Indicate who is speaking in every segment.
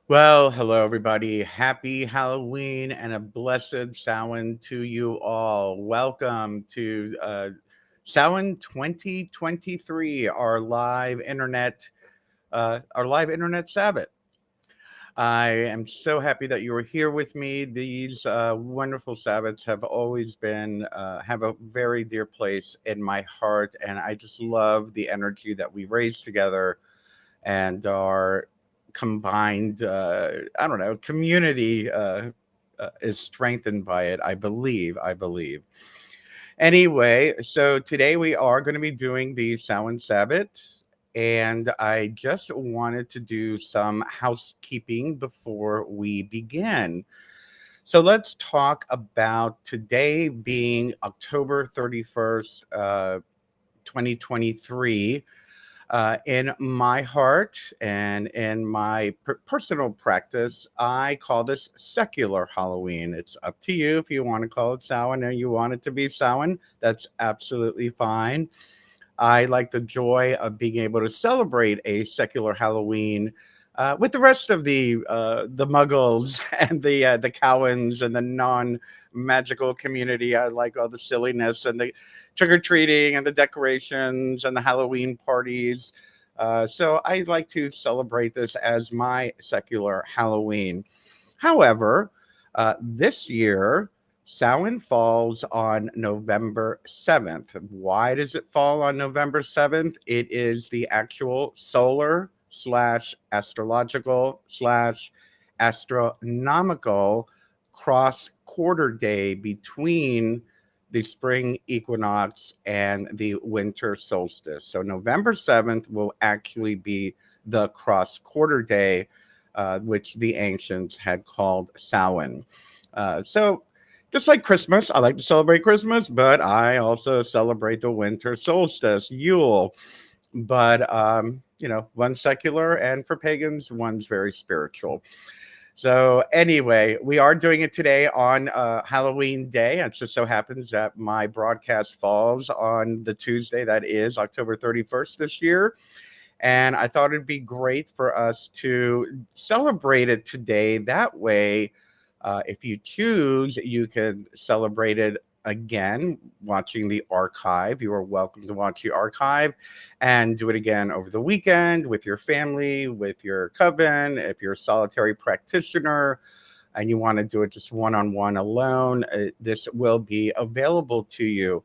Speaker 1: Well, hello, everybody. Happy Halloween and a blessed Samhain to you all. Welcome to Samhain 2023, our live internet Sabbath. I am so happy that you are here with me. These wonderful Sabbats have always been have a very dear place in my heart, and I just love the energy that we raise together and our combined I don't know, community is strengthened by it. I believe anyway. So today we are going to be doing the Samhain Sabbath, and I just wanted to do some housekeeping before we begin. So let's talk about today being October 31st, 2023. In my heart and in my personal practice, I call this secular Halloween. It's up to you if you want to call it Samhain and you want it to be Samhain. That's absolutely fine. I like the joy of being able to celebrate a secular Halloween with the rest of the Muggles and the Cowans and the non-magical community. I like all the silliness and the trick or treating and the decorations and the Halloween parties. So I like to celebrate this as my secular Halloween. However, this year, Samhain falls on November 7th. Why does it fall on November 7th? It is the actual solar slash astrological slash astronomical cross quarter day between the spring equinox and the winter solstice. So November 7th will actually be the cross quarter day, which the ancients had called Samhain. So just like Christmas, I like to celebrate Christmas, but I also celebrate the winter solstice, Yule. But one's secular, and for pagans, one's very spiritual. So anyway, we are doing it today on Halloween Day. It just so happens that my broadcast falls on the Tuesday that is October 31st this year. And I thought it'd be great for us to celebrate it today. That way, if you choose, you can celebrate it again watching the archive. You are welcome to watch the archive and do it again over the weekend with your family, with your coven. If you're a solitary practitioner and you want to do it just one on one alone, this will be available to you.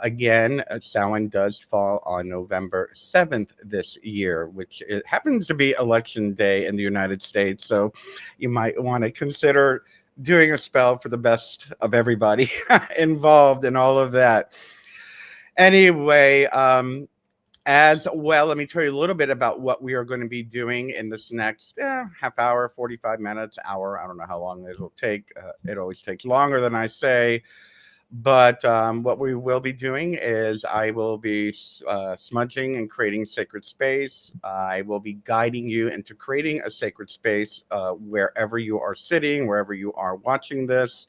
Speaker 1: Again, Samhain does fall on November 7th this year, which it happens to be election day in the United States. So you might want to consider doing a spell for the best of everybody involved in all of that. Anyway, as well, let me tell you a little bit about what we are going to be doing in this next half hour, 45 minutes, hour. I don't know how long it will take. It always takes longer than I say. But what we will be doing is I will be smudging and creating sacred space. I will be guiding you into creating a sacred space wherever you are sitting, wherever you are watching this.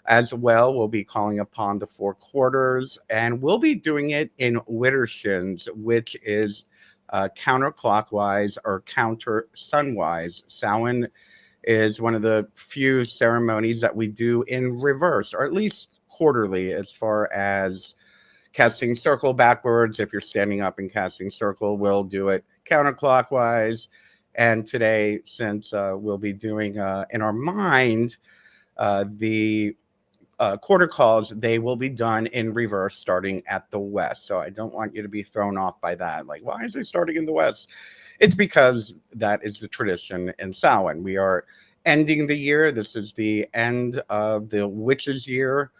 Speaker 1: As well, we'll be calling upon the four quarters, and we'll be doing it in Widdershins, which is counterclockwise or counter sunwise. Samhain is one of the few ceremonies that we do in reverse, or at least quarterly, as far as casting circle backwards. If you're standing up and casting circle, we'll do it counterclockwise. And today, since we'll be doing in our mind the quarter calls, they will be done in reverse starting at the west. So I don't want you to be thrown off by that. Like, why is it starting in the west? It's because that is the tradition in Samhain. We are ending the year. This is the end of the witches' year.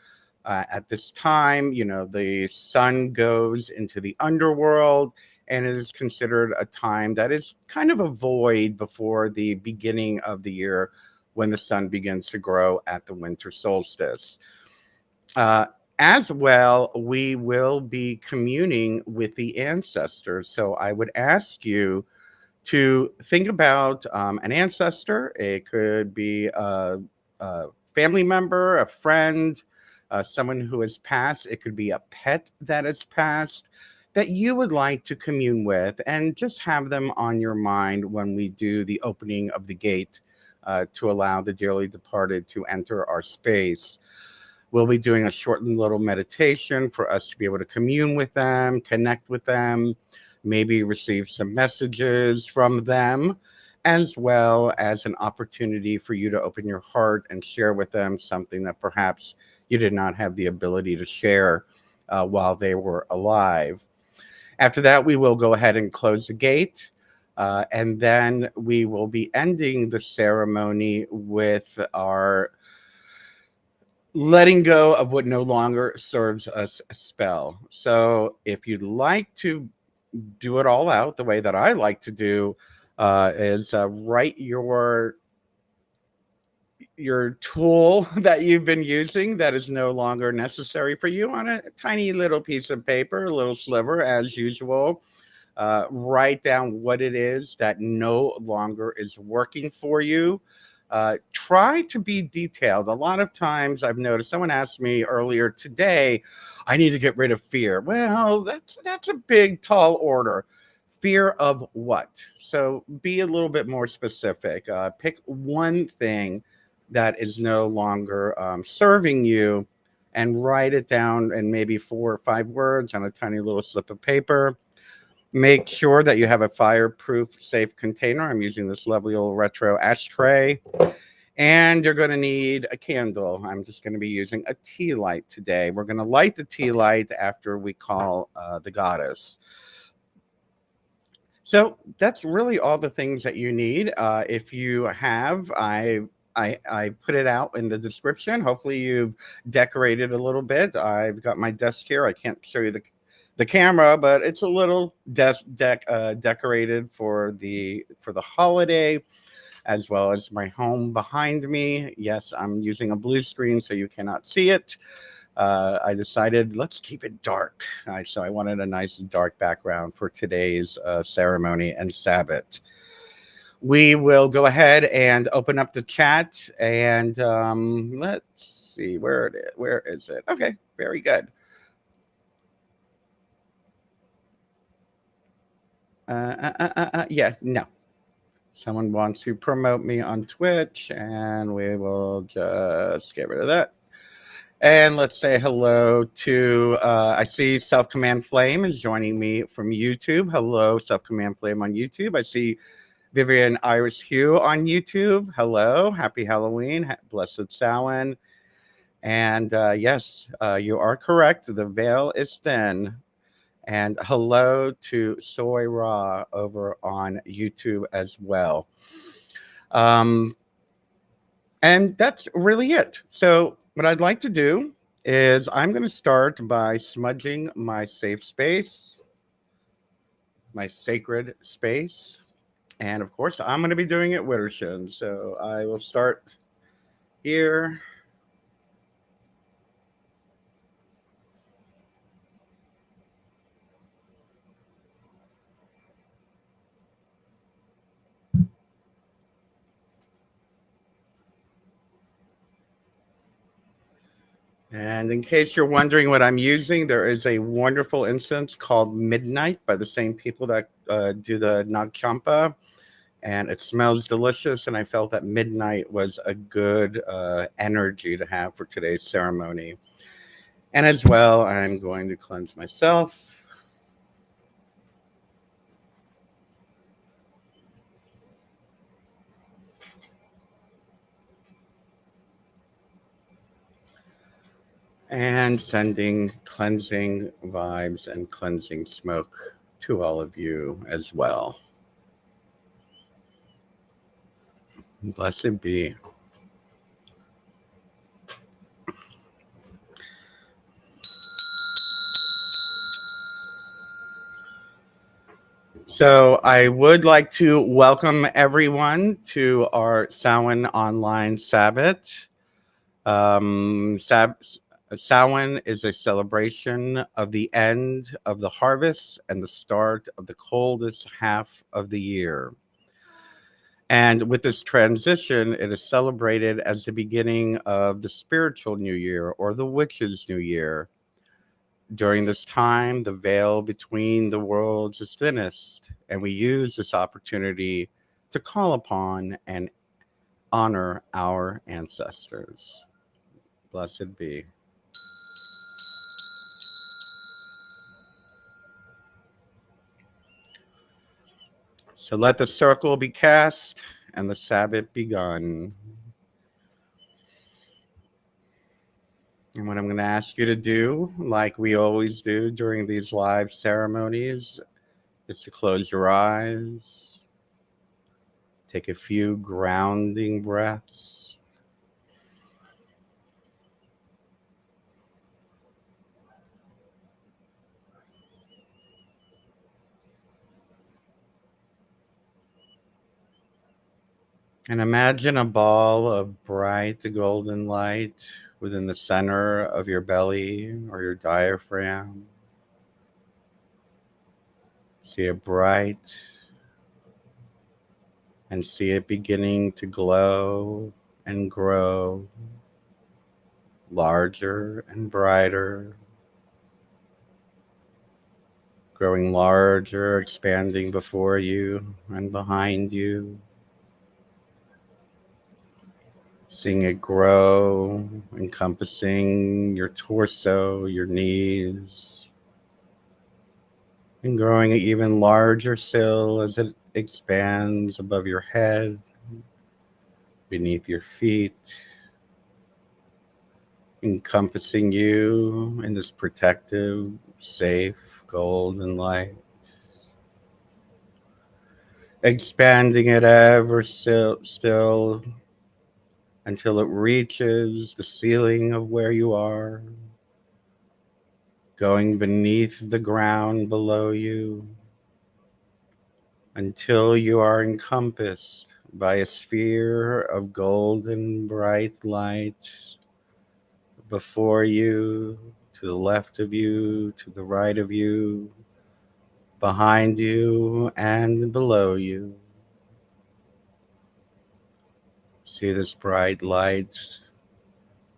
Speaker 1: At this time, the sun goes into the underworld, and it is considered a time that is kind of a void before the beginning of the year when the sun begins to grow at the winter solstice. Uh, as well, we will be communing with the ancestors. So I would ask you to think about an ancestor. It could be a family member, a friend, someone who has passed. It could be a pet that has passed. that you would like to commune with, and just have them on your mind when we do the opening of the gate to allow the dearly departed to enter our space. We'll be doing a short little meditation for us to be able to commune with them, connect with them, maybe receive some messages from them, as well as an opportunity for you to open your heart and share with them something that perhaps you did not have the ability to share while they were alive. After that, we will go ahead and close the gate. And then we will be ending the ceremony with our letting go of what no longer serves us a spell. So if you'd like to do it all out the way that I like to do, is write your tool that you've been using that is no longer necessary for you on a tiny little piece of paper, a little sliver as usual. Write down what it is that no longer is working for you. Try to be detailed. A lot of times I've noticed someone asked me earlier today, I need to get rid of fear. Well, that's a big, tall order. Fear of what? So be a little bit more specific. Pick one thing that is no longer serving you and write it down in maybe 4 or 5 words on a tiny little slip of paper. Make sure that you have a fireproof, safe container. I'm using this lovely old retro ashtray. And you're going to need a candle. I'm just going to be using a tea light today. We're going to light the tea light after we call the goddess. So that's really all the things that you need. If you have, I put it out in the description. Hopefully you've decorated a little bit. I've got my desk here. I can't show you the camera, but it's a little decorated for the holiday, as well as my home behind me. Yes, I'm using a blue screen, so you cannot see it. I decided let's keep it dark. So I wanted a nice dark background for today's ceremony and Sabbat. We will go ahead and open up the chat, and let's see where is it? Okay, very good. Yeah, no. Someone wants to promote me on Twitch, and we will just get rid of that. And let's say hello to, I see Self Command Flame is joining me from YouTube. Hello, Self Command Flame on YouTube. I see Vivian Iris Hugh on YouTube. Hello, happy Halloween, blessed Samhain. And yes, you are correct. The veil is thin. And hello to Soy Raw over on YouTube as well. And that's really it. So what I'd like to do is I'm going to start by smudging my safe space, my sacred space. And of course, I'm going to be doing it Wittershin. So I will start here. And in case you're wondering what I'm using, there is a wonderful incense called Midnight by the same people that do the Nag Champa. And it smells delicious. And I felt that midnight was a good energy to have for today's ceremony. And as well, I'm going to cleanse myself. And sending cleansing vibes and cleansing smoke to all of you as well. Blessed be. So I would like to welcome everyone to our Samhain online Sabbat. Samhain is a celebration of the end of the harvest and the start of the coldest half of the year. And with this transition, it is celebrated as the beginning of the spiritual new year or the witch's new year. During this time, the veil between the worlds is thinnest, and we use this opportunity to call upon and honor our ancestors. Blessed be. So let the circle be cast and the Sabbath begun. And what I'm going to ask you to do, like we always do during these live ceremonies, is to close your eyes, take a few grounding breaths, and imagine a ball of bright golden light within the center of your belly or your diaphragm. See it bright and see it beginning to glow and grow larger and brighter, growing larger, expanding before you and behind you. Seeing it grow, encompassing your torso, your knees, and growing even larger still as it expands above your head, beneath your feet, encompassing you in this protective, safe, golden light. Expanding it ever still until it reaches the ceiling of where you are, going beneath the ground below you until you are encompassed by a sphere of golden bright light before you, to the left of you, to the right of you, behind you, and below you. See this bright light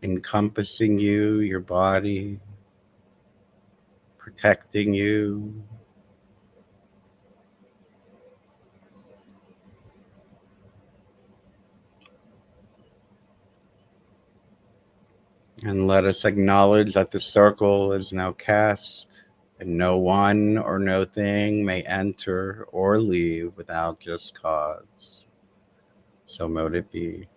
Speaker 1: encompassing you, your body, protecting you. And let us acknowledge that the circle is now cast, and no one or no thing may enter or leave without just cause. So mote it be.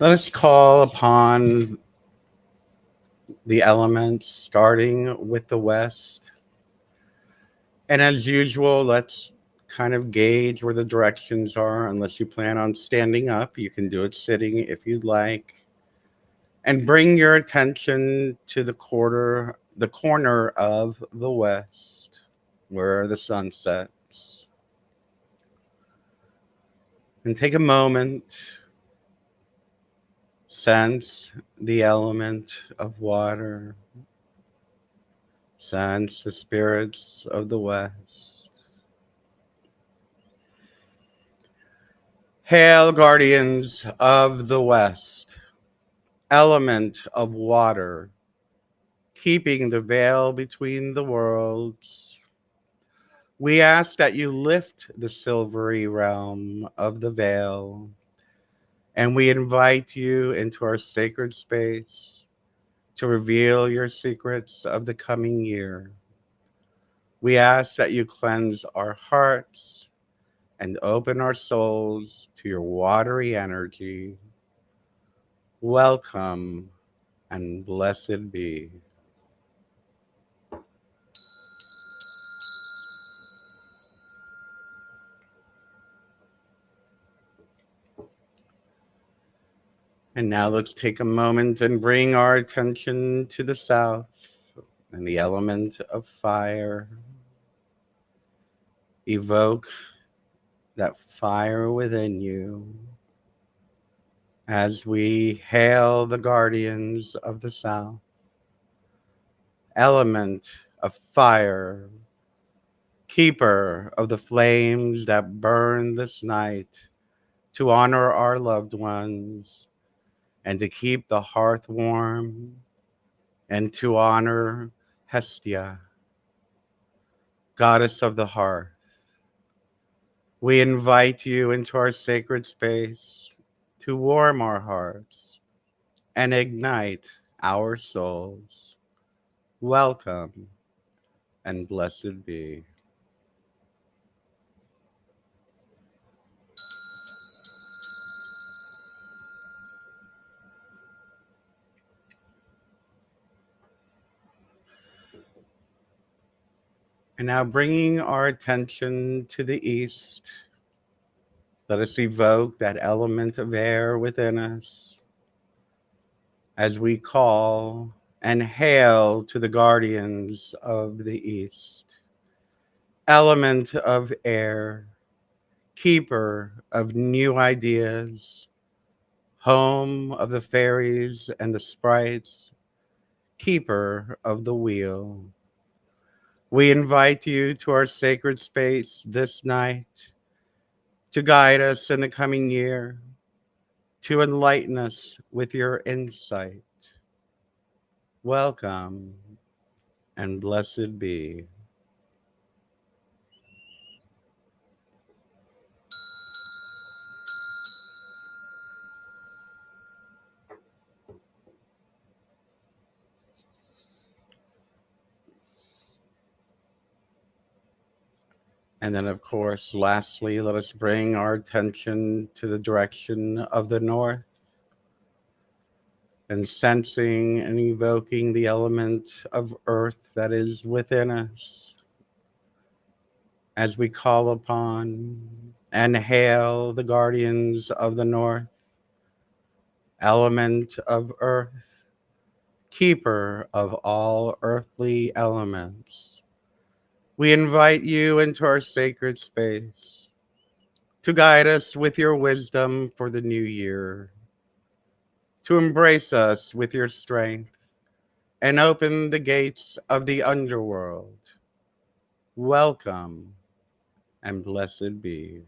Speaker 1: Let us call upon the elements, starting with the west. And as usual, let's kind of gauge where the directions are. Unless you plan on standing up, you can do it sitting if you'd like. And bring your attention to the corner of the west, where the sun sets. And take a moment, sense the element of water, sense the spirits of the west. Hail, guardians of the west, element of water, keeping the veil between the worlds. We ask that you lift the silvery realm of the veil, and we invite you into our sacred space to reveal your secrets of the coming year. We ask that you cleanse our hearts and open our souls to your watery energy. Welcome and blessed be. And now let's take a moment and bring our attention to the south and the element of fire. Evoke that fire within you as we hail the guardians of the south, element of fire, keeper of the flames that burn this night, to honor our loved ones and to keep the hearth warm, and to honor Hestia, goddess of the hearth. We invite you into our sacred space to warm our hearts and ignite our souls. Welcome and blessed be. And now bringing our attention to the east, let us evoke that element of air within us as we call and hail to the guardians of the east. Element of air, keeper of new ideas, home of the fairies and the sprites, keeper of the wheel. We invite you to our sacred space this night to guide us in the coming year, to enlighten us with your insight. Welcome and blessed be. And then, of course, lastly, let us bring our attention to the direction of the north and sensing and evoking the element of earth that is within us as we call upon and hail the guardians of the north, element of earth, keeper of all earthly elements. We invite you into our sacred space to guide us with your wisdom for the new year, to embrace us with your strength and open the gates of the underworld. Welcome and blessed be.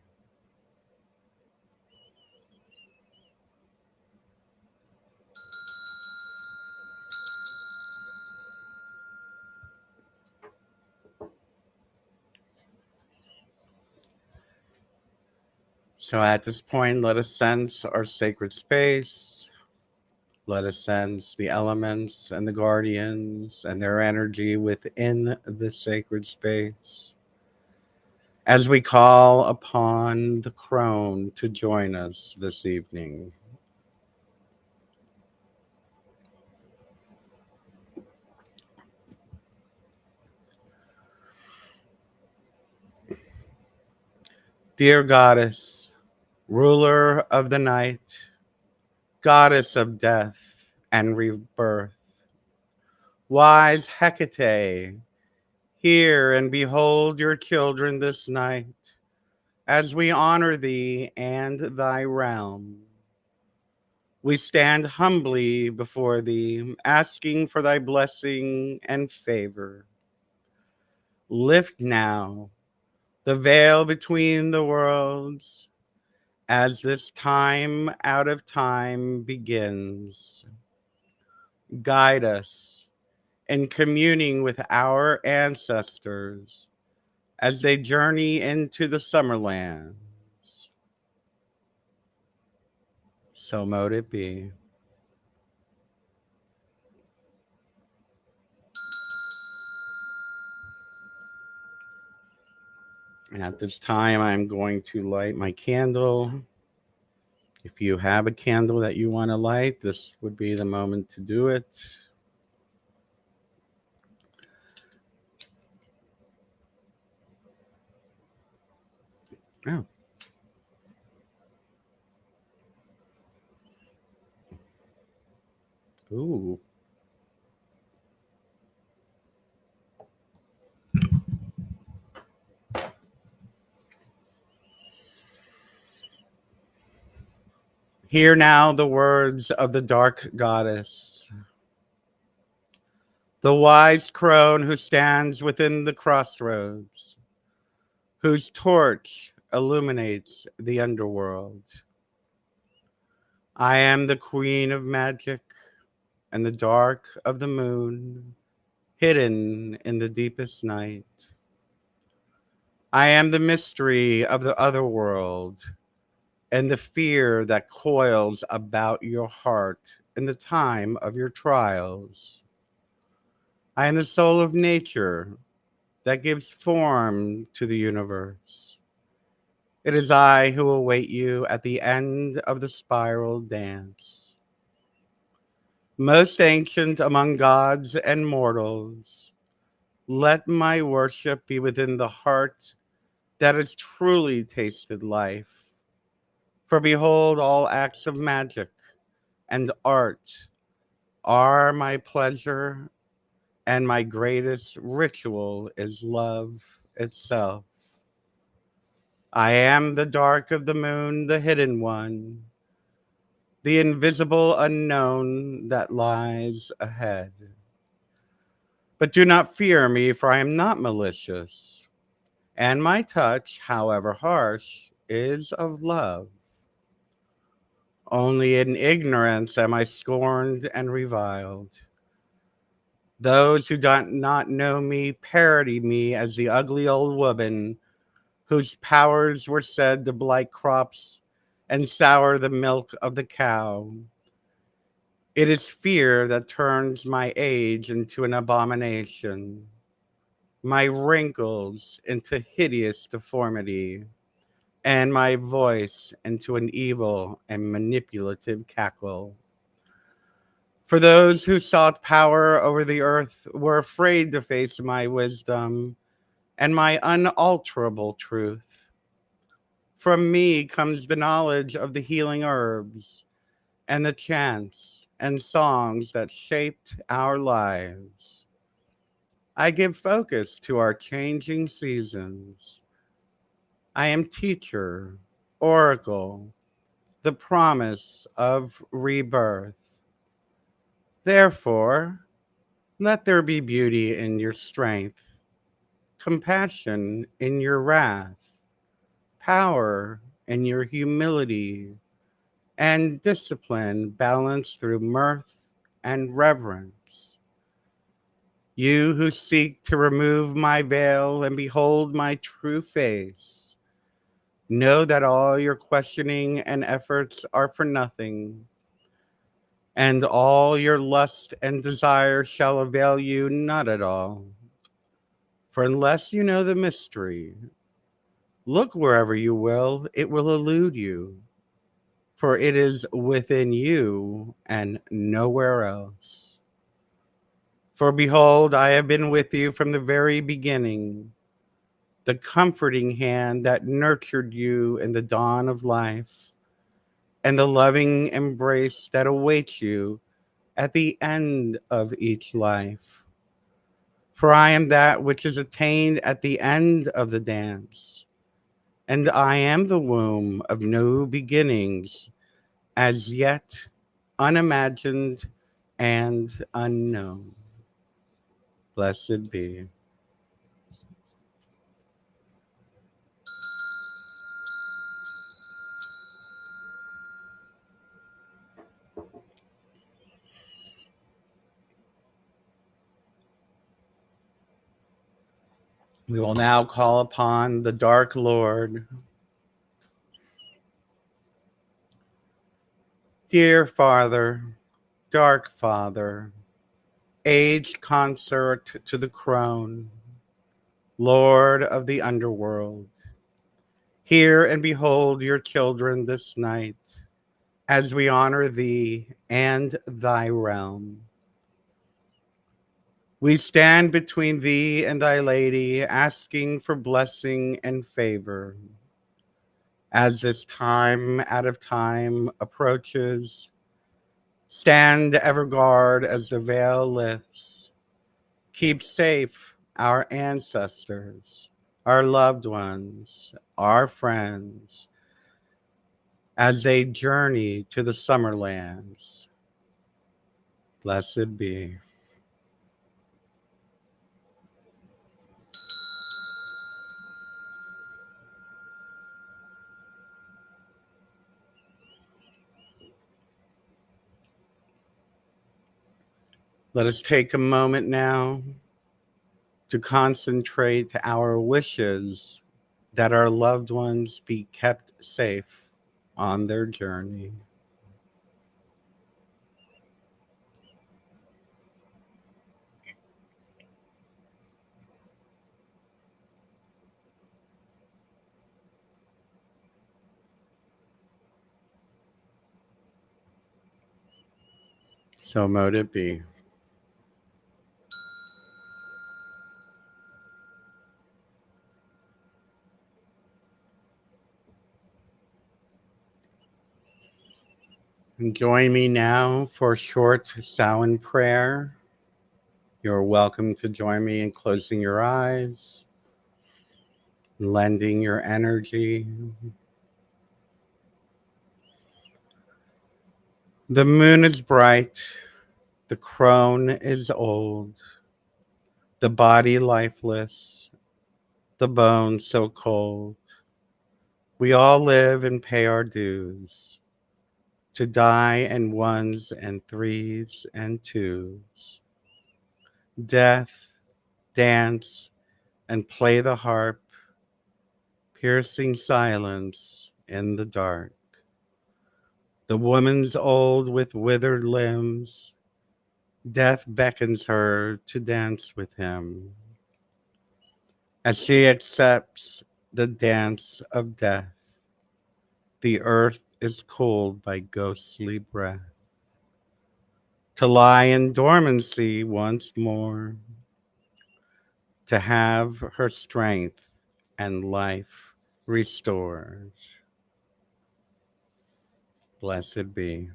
Speaker 1: So at this point, let us sense our sacred space. Let us sense the elements and the guardians and their energy within the sacred space as we call upon the crone to join us this evening. Dear goddess, ruler of the night, goddess of death and rebirth, wise Hecate, hear and behold your children this night as we honor thee and thy realm. We stand humbly before thee, asking for thy blessing and favor. Lift now the veil between the worlds as this time out of time begins. Guide us in communing with our ancestors as they journey into the summerlands. So mote it be. And at this time, I'm going to light my candle. If you have a candle that you want to light, this would be the moment to do it. Oh. Ooh. Hear now the words of the dark goddess. the wise crone who stands within the crossroads, whose torch illuminates the underworld. I am the queen of magic and the dark of the moon, hidden in the deepest night. I am the mystery of the other world and the fear that coils about your heart in the time of your trials. I am the soul of nature that gives form to the universe. It is I who await you at the end of the spiral dance. Most ancient among gods and mortals, let my worship be within the heart that has truly tasted life. For behold, all acts of magic and art are my pleasure, and my greatest ritual is love itself. I am the dark of the moon, the hidden one, the invisible unknown that lies ahead. But do not fear me, for I am not malicious, and my touch, however harsh, is of love. Only in ignorance am I scorned and reviled. Those who do not know me parody me as the ugly old woman whose powers were said to blight crops and sour the milk of the cow. It is fear that turns my age into an abomination, my wrinkles into hideous deformity, and my voice into an evil and manipulative cackle. For those who sought power over the earth were afraid to face my wisdom and my unalterable truth. From me comes the knowledge of the healing herbs and the chants and songs that shaped our lives. I give focus to our changing seasons. I am teacher, oracle, the promise of rebirth. Therefore, let there be beauty in your strength, compassion in your wrath, power in your humility, and discipline balanced through mirth and reverence. You who seek to remove my veil and behold my true face, know that all your questioning and efforts are for nothing, and all your lust and desire shall avail you not at all. For unless you know the mystery, look wherever you will, it will elude you, for it is within you and nowhere else. For behold, I have been with you from the very beginning, the comforting hand that nurtured you in the dawn of life, and the loving embrace that awaits you at the end of each life. For I am that which is attained at the end of the dance, and I am the womb of new beginnings, as yet unimagined and unknown. Blessed be. We will now call upon the Dark Lord. Dear Father, Dark Father, age consort to the crone, Lord of the underworld, hear and behold your children this night as we honor thee and thy realm. We stand between thee and thy lady, asking for blessing and favor. As this time out of time approaches, stand ever guard as the veil lifts. Keep safe our ancestors, our loved ones, our friends, as they journey to the summer lands. Blessed be. Let us take a moment now to concentrate our wishes that our loved ones be kept safe on their journey. So mote it be. And join me now for a short Samhain prayer. You're welcome to join me in closing your eyes, lending your energy. The moon is bright, the crone is old, the body lifeless, the bones so cold. We all live and pay our dues, to die in ones and threes and twos. Death, dance, and play the harp, piercing silence in the dark. The woman's old with withered limbs, death beckons her to dance with him. As she accepts the dance of death, the earth is cooled by ghostly breath. To lie in dormancy once more, to have her strength and life restored. Blessed be.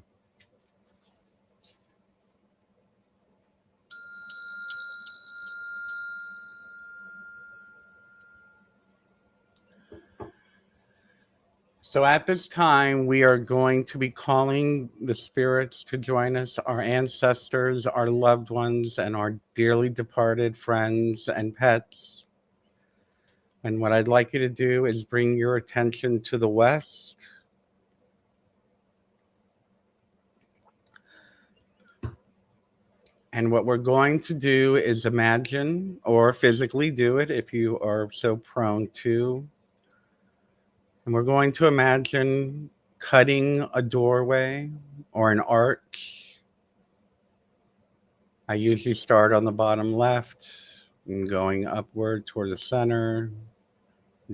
Speaker 1: So at this time, we are going to be calling the spirits to join us, our ancestors, our loved ones, and our dearly departed friends and pets. And what I'd like you to do is bring your attention to the west. And what we're going to do is imagine, or physically do it if you are so prone to. And we're going to imagine cutting a doorway or an arch. I usually start on the bottom left and going upward toward the center,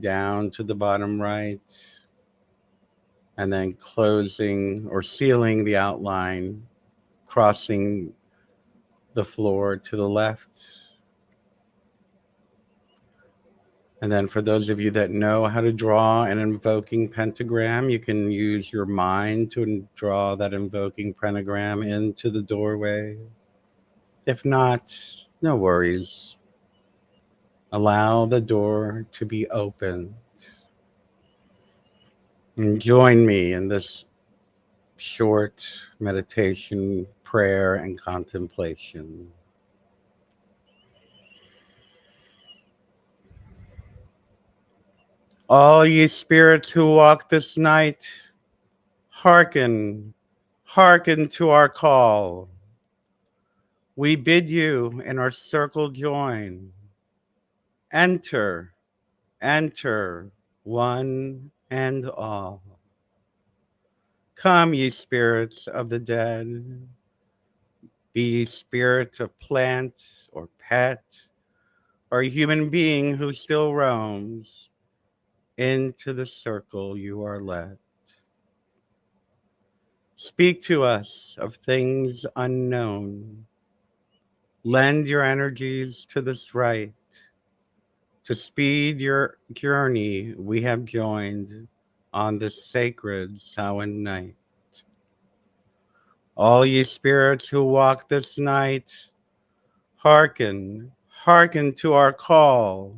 Speaker 1: down to the bottom right, and then closing or sealing the outline, crossing the floor to the left. And then for those of you that know how to draw an invoking pentagram, you can use your mind to draw that invoking pentagram into the doorway. If not, no worries. Allow the door to be open. And join me in this short meditation, prayer, and contemplation. All ye spirits who walk this night, hearken, hearken to our call. We bid you in our circle join. Enter, enter, one and all. Come, ye spirits of the dead, be ye spirit of plant or pet, or human being who still roams, into the circle you are led. Speak to us of things unknown. Lend your energies to this rite. To speed your journey, we have joined on this sacred Samhain night. All ye spirits who walk this night, hearken, hearken to our call.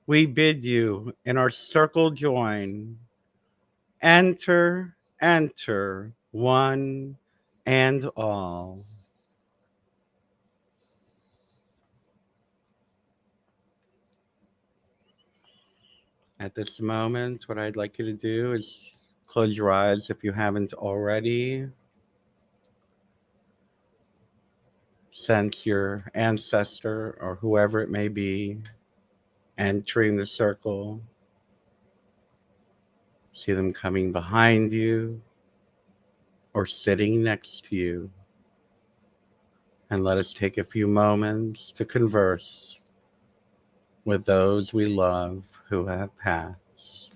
Speaker 1: We bid you in our circle join. Enter, enter, one and all. At this moment, what I'd like you to do is close your eyes if you haven't already. Sense your ancestor or whoever it may be entering the circle. See them coming behind you or sitting next to you. And let us take a few moments to converse with those we love who have passed.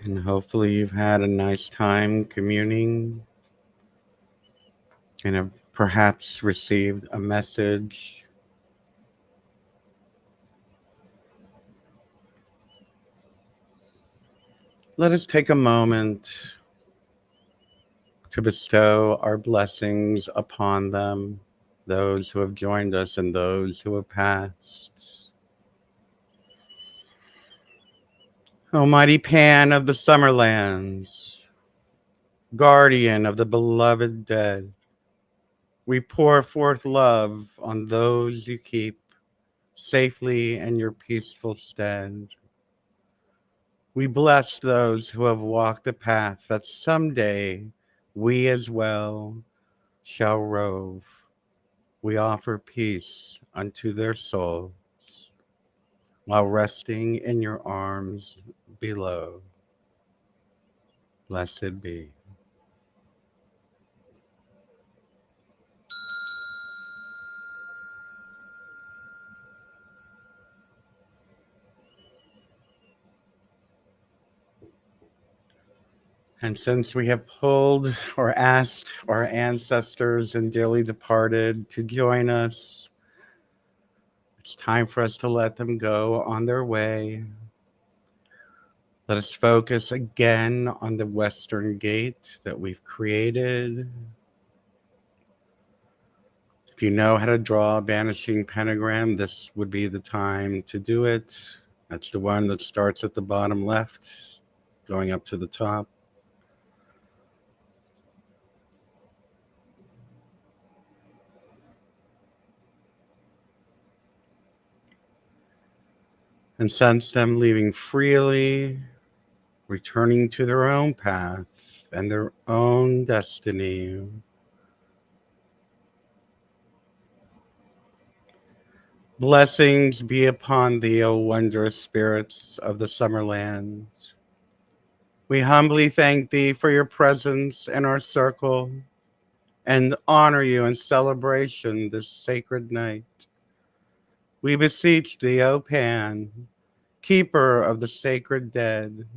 Speaker 1: And hopefully, you've had a nice time communing and have perhaps received a message. Let us take a moment to bestow our blessings upon them, those who have joined us and those who have passed. Almighty Pan of the Summerlands, guardian of the beloved dead, we pour forth love on those you keep safely in your peaceful stead. We bless those who have walked the path that someday we as well shall rove. We offer peace unto their souls while resting in your arms below. Blessed be. And since we have pulled or asked our ancestors and dearly departed to join us, it's time for us to let them go on their way. Let us focus again on the western gate that we've created. If you know how to draw a vanishing pentagram, this would be the time to do it. That's the one that starts at the bottom left, going up to the top. And sense them leaving freely, returning to their own path and their own destiny. Blessings be upon thee, O wondrous spirits of the Summerlands. We humbly thank thee for your presence in our circle and honor you in celebration this sacred night. We beseech thee, O Pan, keeper of the sacred dead,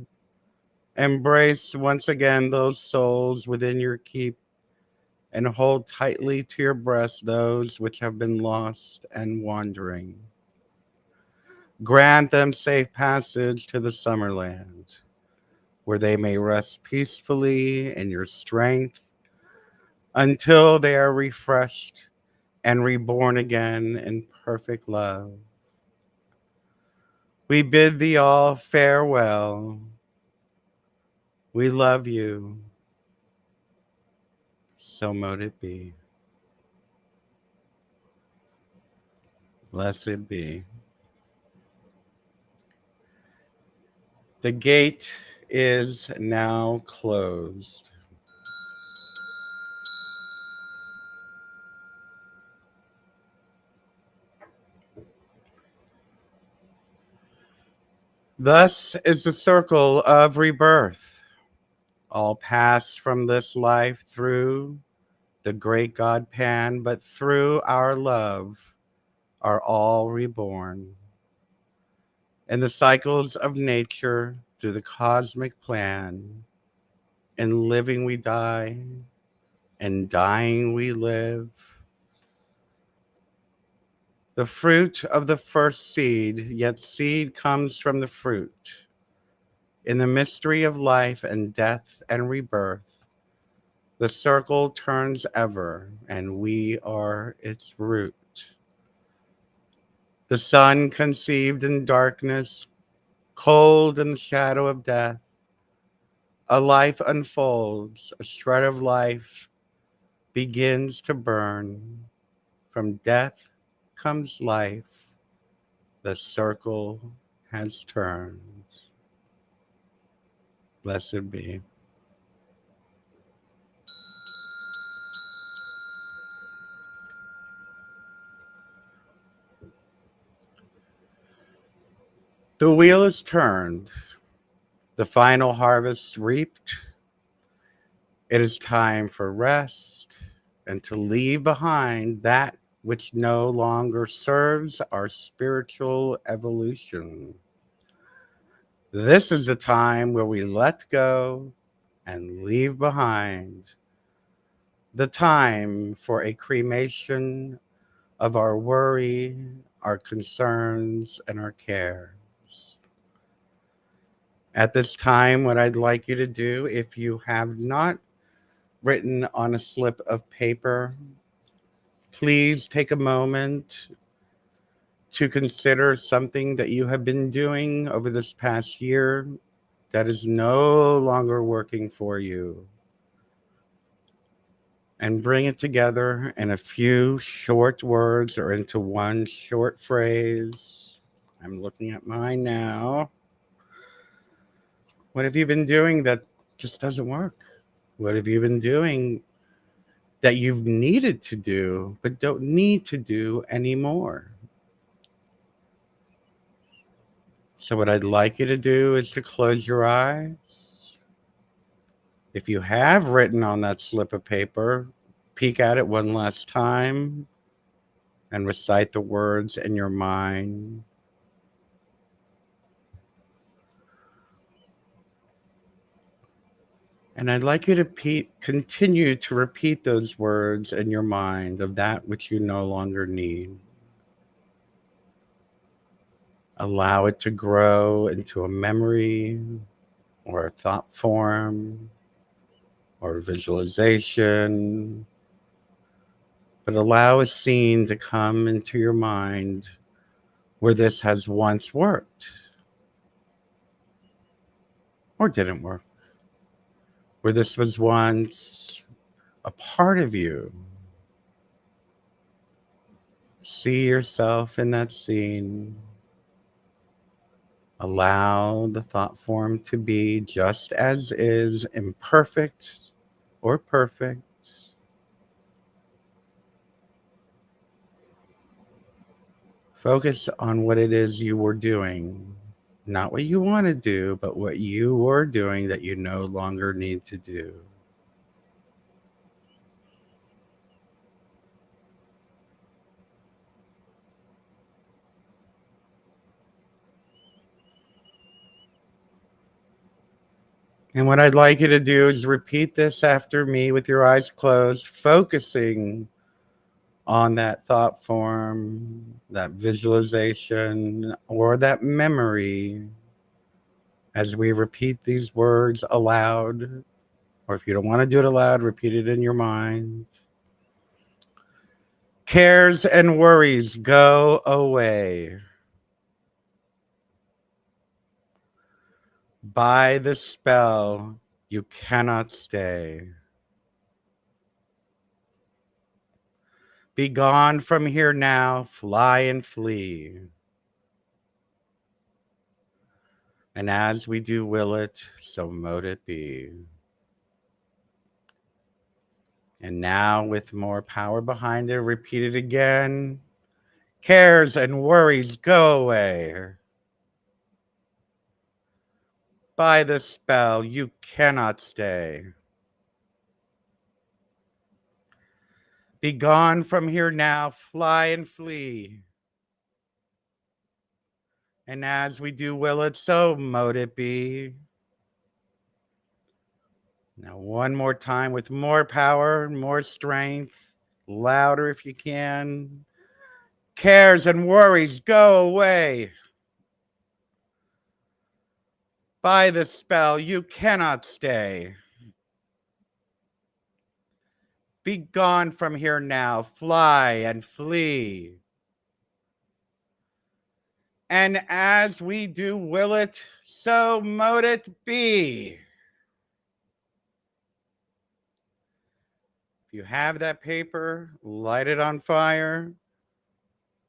Speaker 1: embrace once again those souls within your keep and hold tightly to your breast those which have been lost and wandering. Grant them safe passage to the summerland, where they may rest peacefully in your strength until they are refreshed and reborn again in perfect love. We bid thee all farewell. We love you. So mote it be. Blessed be. The gate is now closed. Thus is the circle of rebirth. All pass from this life through the great God Pan, but through our love are all reborn. In the cycles of nature, through the cosmic plan, in living we die, in dying we live. The fruit of the first seed, yet seed comes from the fruit. In the mystery of life and death and rebirth, the circle turns ever, and we are its root. The sun conceived in darkness, cold in the shadow of death, a life unfolds, a shred of life begins to burn. From death comes life, the circle has turned. Blessed be. The wheel is turned, the final harvest reaped. It is time for rest and to leave behind that which no longer serves our spiritual evolution. This is the time where we let go and leave behind, the time for a cremation of our worry, our concerns, and our cares. At this time, what I'd like you to do, if you have not written on a slip of paper, please take a moment to consider something that you have been doing over this past year that is no longer working for you, and bring it together in a few short words or into one short phrase. I'm looking at mine now. What have you been doing that just doesn't work? What have you been doing that you've needed to do but don't need to do anymore? So, what I'd like you to do is to close your eyes. If you have written on that slip of paper, peek at it one last time and recite the words in your mind. And I'd like you to continue to repeat those words in your mind of that which you no longer need. Allow it to grow into a memory or a thought form or visualization, but allow a scene to come into your mind where this has once worked or didn't work, where this was once a part of you. See yourself in that scene. Allow the thought form to be just as is, imperfect or perfect. Focus on what it is you were doing Not what you want to do, but what you were doing that you no longer need to do. And what I'd like you to do is repeat this after me with your eyes closed, focusing on that thought form, that visualization, or that memory as we repeat these words aloud. Or if you don't want to do it aloud, repeat it in your mind. Cares and worries go away. By the spell, you cannot stay. Be gone from here now, fly and flee. And as we do will it, so mote it be. And now, with more power behind it, repeat it again. Cares and worries go away. By the spell, you cannot stay. Be gone from here now, fly and flee. And as we do will it, so mote it be. Now, one more time with more power, more strength, louder if you can. Cares and worries go away. By the spell, you cannot stay. Be gone from here now, fly and flee. And as we do will it, so mote it be. If you have that paper, light it on fire,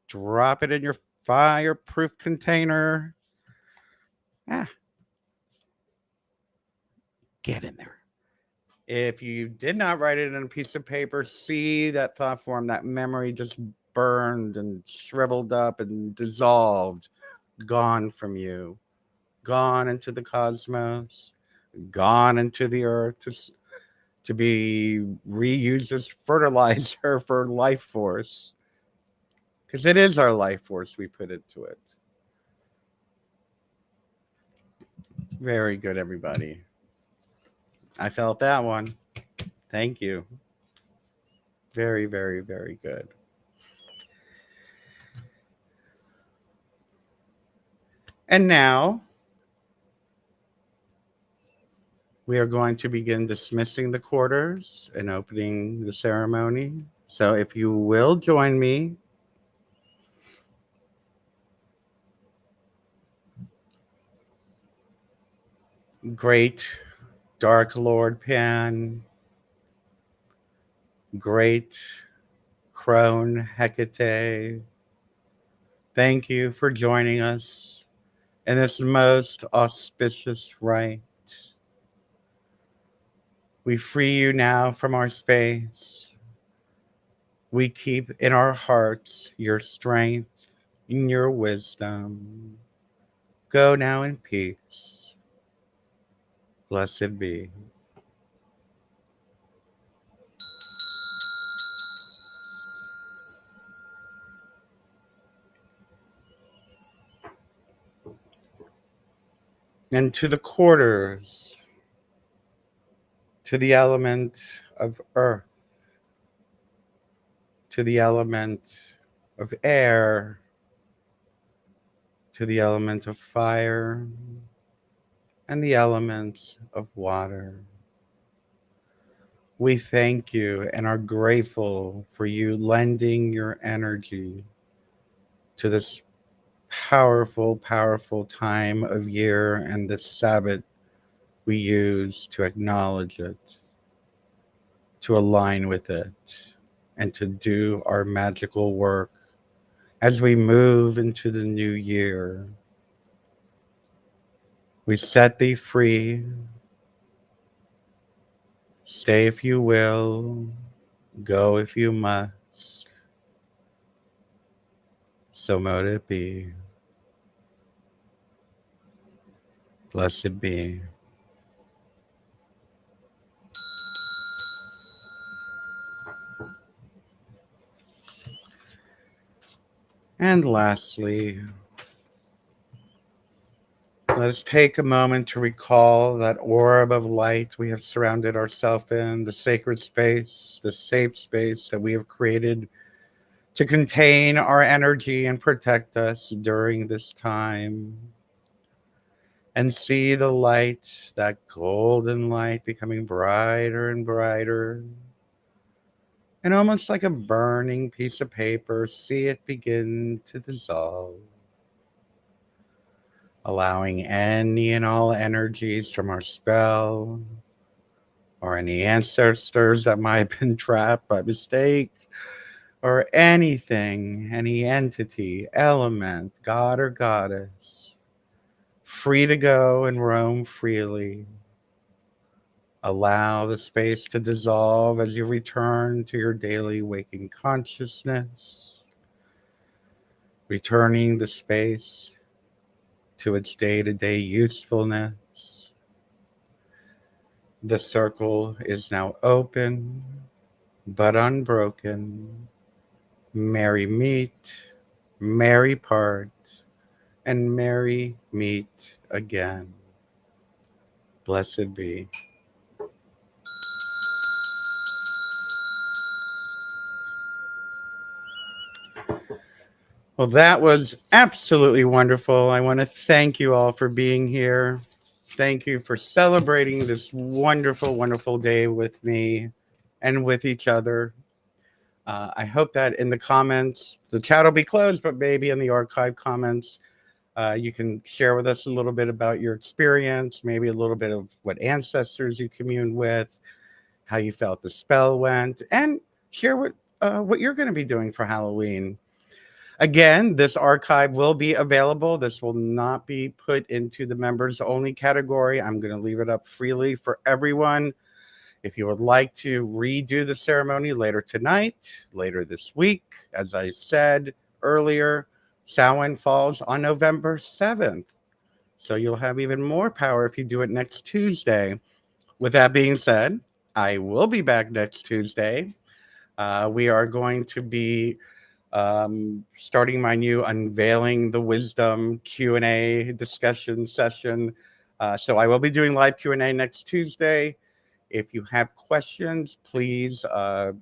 Speaker 1: drop it in your fireproof container. Get in there. If you did not write it in a piece of paper, see that thought form, that memory just burned and shriveled up and dissolved, gone from you, gone into the cosmos, gone into the earth to be reused as fertilizer for life force. Because it is our life force we put into it. Very good, everybody. I felt that one. Thank you. Very, very, very good. And now we are going to begin dismissing the quarters and opening the ceremony. So if you will join me, great Dark Lord Pan, great Crone Hecate, thank you for joining us in this most auspicious rite. We free you now from our space. We keep in our hearts your strength and your wisdom. Go now in peace. Blessed be. And to the quarters, to the element of earth, to the element of air, to the element of fire, and the element of water. We thank you and are grateful for you lending your energy to this powerful, powerful time of year and the Sabbat we use to acknowledge it, to align with it, and to do our magical work as we move into the new year. We set thee free. Stay if you will, go if you must. So mote it be. Blessed be. And lastly, let us take a moment to recall that orb of light we have surrounded ourselves in, the sacred space, the safe space that we have created to contain our energy and protect us during this time. And see the light, that golden light, becoming brighter and brighter. And almost like a burning piece of paper, see it begin to dissolve, allowing any and all energies from our spell or any ancestors that might have been trapped by mistake, or anything, any entity, element, god or goddess, free to go and roam freely. Allow the space to dissolve as you return to your daily waking consciousness, returning the space to its day-to-day usefulness. The circle is now open but unbroken. Merry meet, merry part, and merry meet again. Blessed be. Well, that was absolutely wonderful. I want to thank you all for being here. Thank you for celebrating this wonderful, wonderful day with me and with each other. I hope that in the comments, the chat will be closed, but maybe in the archive comments, you can share with us a little bit about your experience, maybe a little bit of what ancestors you communed with, how you felt the spell went, and share what you're going to be doing for Halloween. Again, this archive will be available. This will not be put into the members only category. I'm going to leave it up freely for everyone. If you would like to redo the ceremony later tonight, later this week, as I said earlier, Samhain falls on November 7th. So you'll have even more power if you do it next Tuesday. With that being said, I will be back next Tuesday. We are going to be starting my new Unveiling the Wisdom Q&A discussion session. So I will be doing live Q&A next Tuesday. If you have questions, please add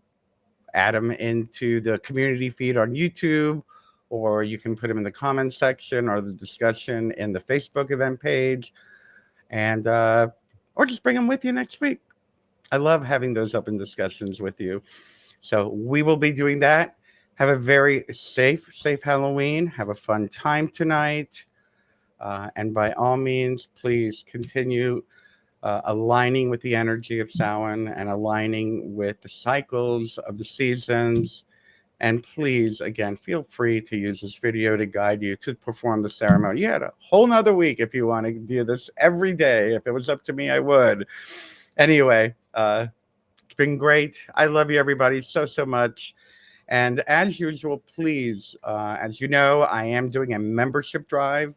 Speaker 1: them into the community feed on YouTube, or you can put them in the comments section or the discussion in the Facebook event page, and or just bring them with you next week. I love having those open discussions with you. So we will be doing that. Have a very safe Halloween. Have a fun time tonight. And by all means, please continue aligning with the energy of Samhain and aligning with the cycles of the seasons. And please, again, feel free to use this video to guide you to perform the ceremony. You had a whole nother week if you want to do this every day. If it was up to me, I would. Anyway, it's been great. I love you, everybody, so much. And as usual, please, as you know, I am doing a membership drive.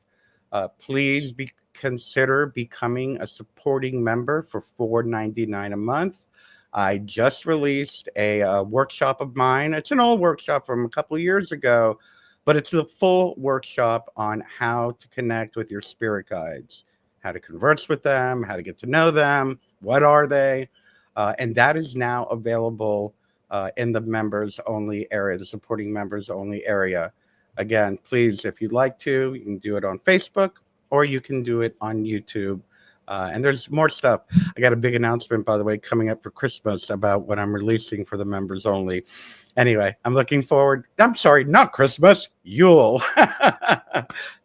Speaker 1: Please consider becoming a supporting member for $4.99 a month. I just released a workshop of mine. It's an old workshop from a couple of years ago, but it's the full workshop on how to connect with your spirit guides, how to converse with them, how to get to know them, what are they, and that is now available in the members only area, the supporting members only area. Again, please, if you'd like to, you can do it on Facebook or you can do it on YouTube. And there's more stuff. I got a big announcement, by the way, coming up for Christmas about what I'm releasing for the members only. Anyway, I'm looking forward. I'm sorry, not Christmas, Yule,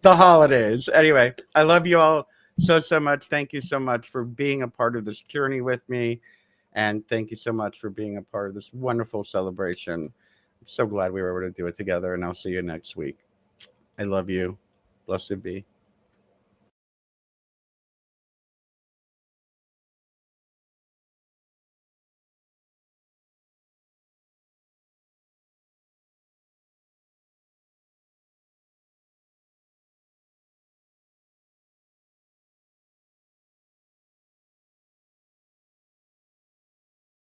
Speaker 1: the holidays. Anyway, I love you all so much. Thank you so much for being a part of this journey with me. And thank you so much for being a part of this wonderful celebration. I'm so glad we were able to do it together, and I'll see you next week. I love you. Blessed be.